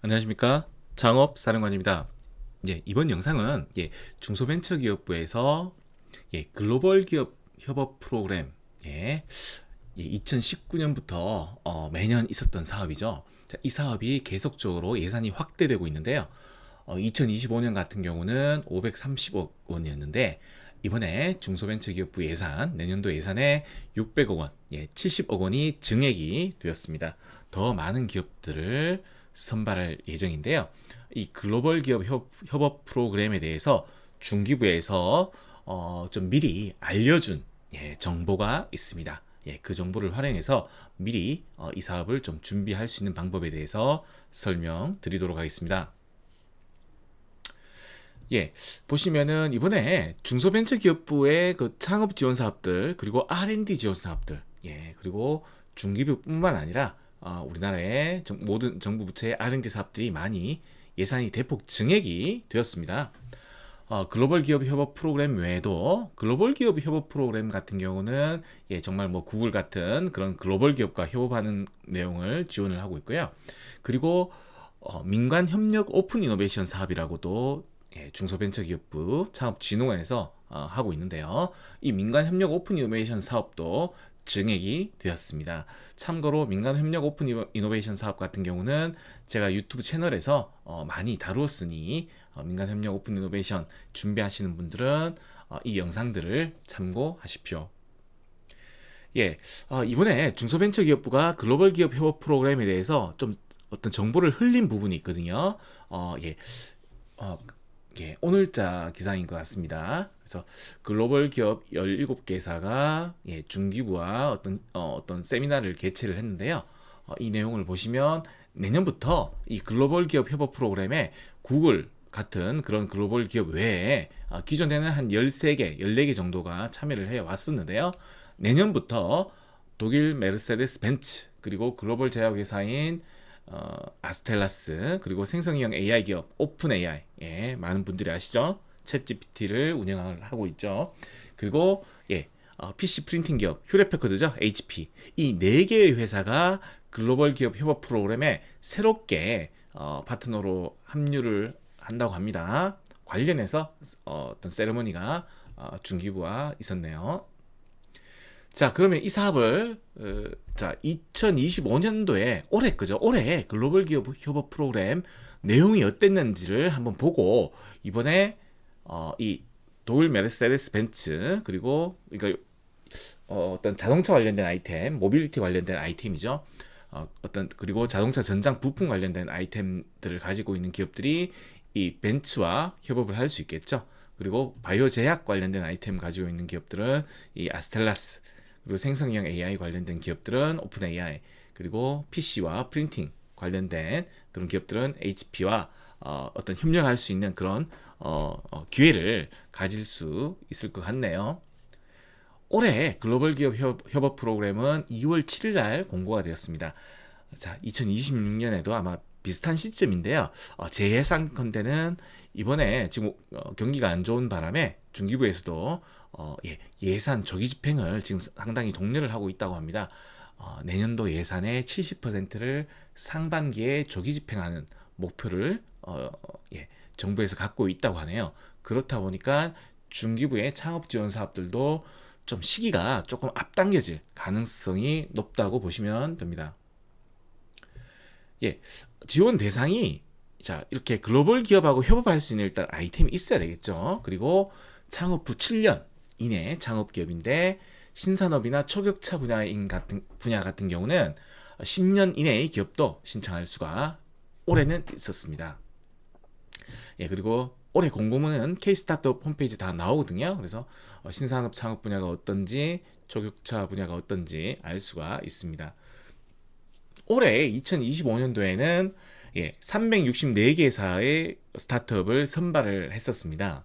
안녕하십니까? 창업사령관입니다. 이번 영상은 중소벤처기업부에서 글로벌 기업 협업 프로그램 2019년부터 매년 있었던 사업이죠. 자, 이 사업이 계속적으로 예산이 확대되고 있는데요. 2025년 같은 경우는 530억 원이었는데 이번에 중소벤처기업부 예산, 내년도 예산에 600억 원, 70억 원이 증액이 되었습니다. 더 많은 기업들을 선발할 예정인데요. 이 글로벌 기업 협업 프로그램에 대해서 중기부에서 좀 미리 알려준 정보가 있습니다. 그 정보를 활용해서 미리 이 사업을 좀 준비할 수 있는 방법에 대해서 설명드리도록 하겠습니다. 보시면은 이번에 중소벤처기업부의 그 창업 지원 사업들, 그리고 R&D 지원 사업들, 그리고 중기부뿐만 아니라 우리나라의 모든 정부 부처의 R&D 사업들이 많이 예산이 대폭 증액이 되었습니다. 글로벌 기업 협업 프로그램 외에도 글로벌 기업 협업 프로그램 같은 경우는 정말 뭐 구글 같은 그런 글로벌 기업과 협업하는 내용을 지원을 하고 있고요. 그리고 민간 협력 오픈 이노베이션 사업이라고도 중소벤처기업부 창업진흥원에서 하고 있는데요. 이 민간협력 오픈 이노베이션 사업도 증액이 되었습니다. 참고로 민간협력 오픈 이노베이션 사업 같은 경우는 제가 유튜브 채널에서 많이 다루었으니 민간협력 오픈 이노베이션 준비하시는 분들은 이 영상들을 참고하십시오. 이번에 중소벤처기업부가 글로벌 기업 협업 프로그램에 대해서 좀 어떤 정보를 흘린 부분이 있거든요. 어, 오늘자 기사인 것 같습니다. 그래서 글로벌 기업 17개사가 중기부와 어떤 세미나를 개최를 했는데요. 이 내용을 보시면 내년부터 이 글로벌 기업 협업 프로그램에 구글 같은 그런 글로벌 기업 외에 기존에는 한 13개, 14개 정도가 참여를 해 왔었는데요. 내년부터 독일 메르세데스 벤츠, 그리고 글로벌 제약회사인 아스텔라스, 그리고 생성형 AI 기업 오픈 AI, 많은 분들이 아시죠? 챗 GPT를 운영을 하고 있죠. 그리고 PC 프린팅 기업 휴레패커드죠, HP. 이 네 개의 회사가 글로벌 기업 협업 프로그램에 새롭게 파트너로 합류를 한다고 합니다. 관련해서 어떤 세레머니가 중기부와 있었네요. 자, 그러면 이 사업을 자 2025년도에 올해 그죠? 올해 글로벌 기업 협업 프로그램 내용이 어땠는지를 한번 보고 이번에 이 독일 메르세데스 벤츠, 그리고 그러니까 어떤 자동차 관련된 아이템, 모빌리티 관련된 아이템이죠. 그리고 자동차 전장 부품 관련된 아이템들을 가지고 있는 기업들이 이 벤츠와 협업을 할 수 있겠죠. 그리고 바이오 제약 관련된 아이템 가지고 있는 기업들은 이 아스텔라스, 그리고 생성형 AI 관련된 기업들은 오픈 AI, 그리고 PC와 프린팅 관련된 그런 기업들은 HP와 어떤 협력할 수 있는 그런 기회를 가질 수 있을 것 같네요. 올해 글로벌 기업 협업 프로그램은 2월 7일 날 공고가 되었습니다. 자, 2026년에도 아마 비슷한 시점인데요. 제 예상컨대는 이번에 지금 경기가 안 좋은 바람에 중기부에서도 예산 조기 집행을 지금 상당히 독려를 하고 있다고 합니다. 내년도 예산의 70%를 상반기에 조기 집행하는 목표를 정부에서 갖고 있다고 하네요. 그렇다 보니까 중기부의 창업 지원 사업들도 좀 시기가 조금 앞당겨질 가능성이 높다고 보시면 됩니다. 지원 대상이 자 이렇게 글로벌 기업하고 협업할 수 있는 일단 아이템이 있어야 되겠죠. 그리고 창업 후 7년 이내 창업 기업인데 신산업이나 초격차 분야 같은 경우는 10년 이내의 기업도 신청할 수가 올해는 있었습니다. 그리고 올해 공고문은 K-스타트업 홈페이지 다 나오거든요. 그래서 신산업 창업 분야가 어떤지, 초격차 분야가 어떤지 알 수가 있습니다. 올해 2025년도에는 364개사의 스타트업을 선발을 했었습니다.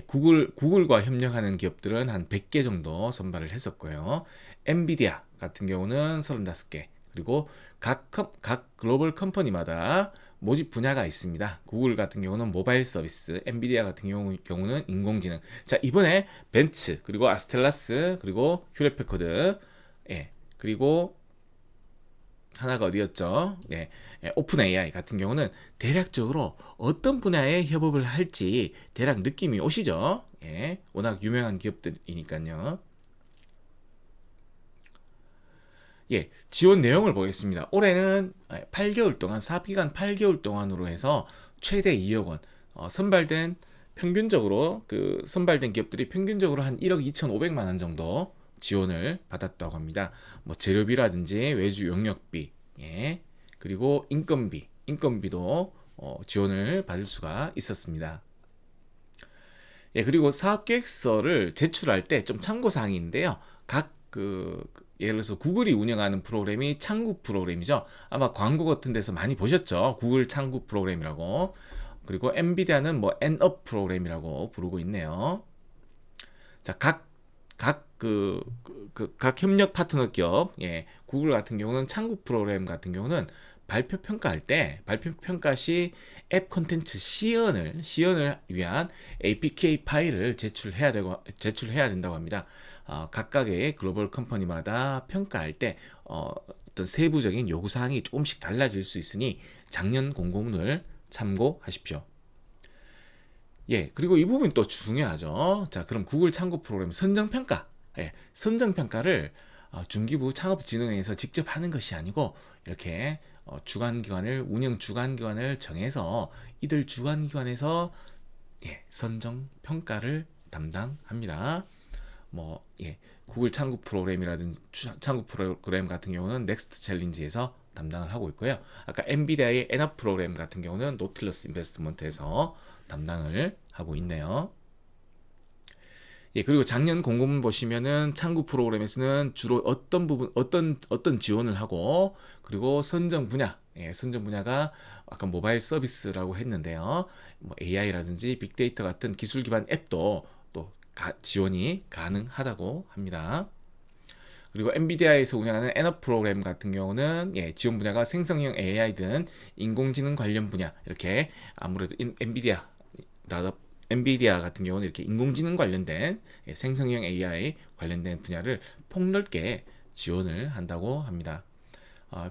구글과 협력하는 기업들은 한 100개 정도 선발을 했었고요. 엔비디아 같은 경우는 35개, 그리고 각 글로벌 컴퍼니마다 모집 분야가 있습니다. 구글 같은 경우는 모바일 서비스, 엔비디아 같은 경우는 인공지능. 자, 이번에 벤츠, 그리고 아스텔라스, 그리고 휴레패커드, 그리고 하나가 어디였죠? 네, 오픈 AI 같은 경우는 대략적으로 어떤 분야에 협업을 할지 대략 느낌이 오시죠? 예, 워낙 유명한 기업들이니까요. 예, 지원 내용을 보겠습니다. 올해는 8개월 동안, 사업기간 8개월 동안으로 해서 최대 2억 원, 선발된 평균적으로 선발된 기업들이 평균적으로 한 1억 2,500만 원 정도 지원을 받았다고 합니다. 뭐 재료비라든지 외주 용역비, 예, 그리고 인건비도 지원을 받을 수가 있었습니다. 예, 그리고 사업계획서를 제출할 때 좀 참고사항인데요. 예를 들어서 구글이 운영하는 프로그램이 창구 프로그램이죠. 아마 광고 같은 데서 많이 보셨죠. 구글 창구 프로그램이라고. 그리고 엔비디아는 뭐 엔업 프로그램이라고 부르고 있네요. 자, 각 협력 파트너 기업, 예, 구글 같은 경우는 창구 프로그램 같은 경우는 발표 평가 시 앱 콘텐츠 시연을 위한 APK 파일을 제출해야 된다고 합니다. 각각의 글로벌 컴퍼니마다 평가할 때 어떤 세부적인 요구 사항이 조금씩 달라질 수 있으니 작년 공고문을 참고하십시오. 예, 그리고 이 부분이 또 중요하죠. 자, 그럼 구글 창구 프로그램 선정평가. 예, 선정평가를 중기부 창업진흥회에서 직접 하는 것이 아니고, 이렇게 운영 주관기관을 정해서 이들 주관기관에서 예, 선정평가를 담당합니다. 뭐, 예, 구글 창구 프로그램이라든지 창구 프로그램 같은 경우는 넥스트 챌린지에서 담당을 하고 있고요. 아까 엔비디아의 엔업 프로그램 같은 경우는 노틸러스 인베스트먼트에서 담당을 하고 있네요. 예, 그리고 작년 공고문 보시면은 창구 프로그램에서는 주로 어떤 지원을 하고, 그리고 선정 분야가 아까 모바일 서비스라고 했는데요. 뭐 AI라든지 빅데이터 같은 기술 기반 앱도 또 지원이 가능하다고 합니다. 그리고 엔비디아에서 운영하는 엔업 프로그램 같은 경우는 예, 지원 분야가 생성형 AI 등 인공지능 관련 분야, 이렇게 아무래도 엔비디아 같은 경우는 이렇게 인공지능 관련된 예, 생성형 AI 관련된 분야를 폭넓게 지원을 한다고 합니다.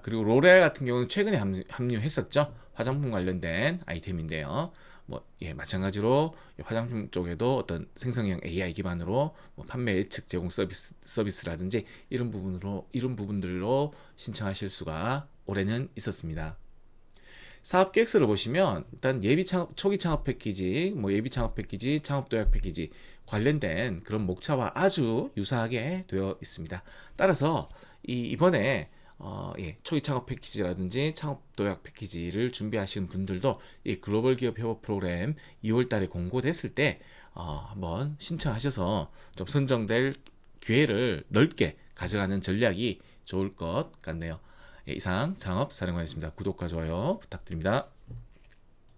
그리고 로레알 같은 경우는 최근에 합류했었죠. 화장품 관련된 아이템인데요. 뭐, 예, 마찬가지로 화장품 쪽에도 어떤 생성형 AI 기반으로 뭐 판매 예측 제공 서비스라든지 이런 부분들로 신청하실 수가 올해는 있었습니다. 사업 계획서를 보시면 일단 초기 창업 패키지, 뭐 예비 창업 패키지, 창업 도약 패키지 관련된 그런 목차와 아주 유사하게 되어 있습니다. 따라서 이번에 예, 초기 창업 패키지라든지 창업 도약 패키지를 준비하시는 분들도 이 글로벌 기업 협업 프로그램 2월 달에 공고됐을 때 한번 신청하셔서 좀 선정될 기회를 넓게 가져가는 전략이 좋을 것 같네요. 예, 이상 창업 사령관이었습니다. 구독과 좋아요 부탁드립니다.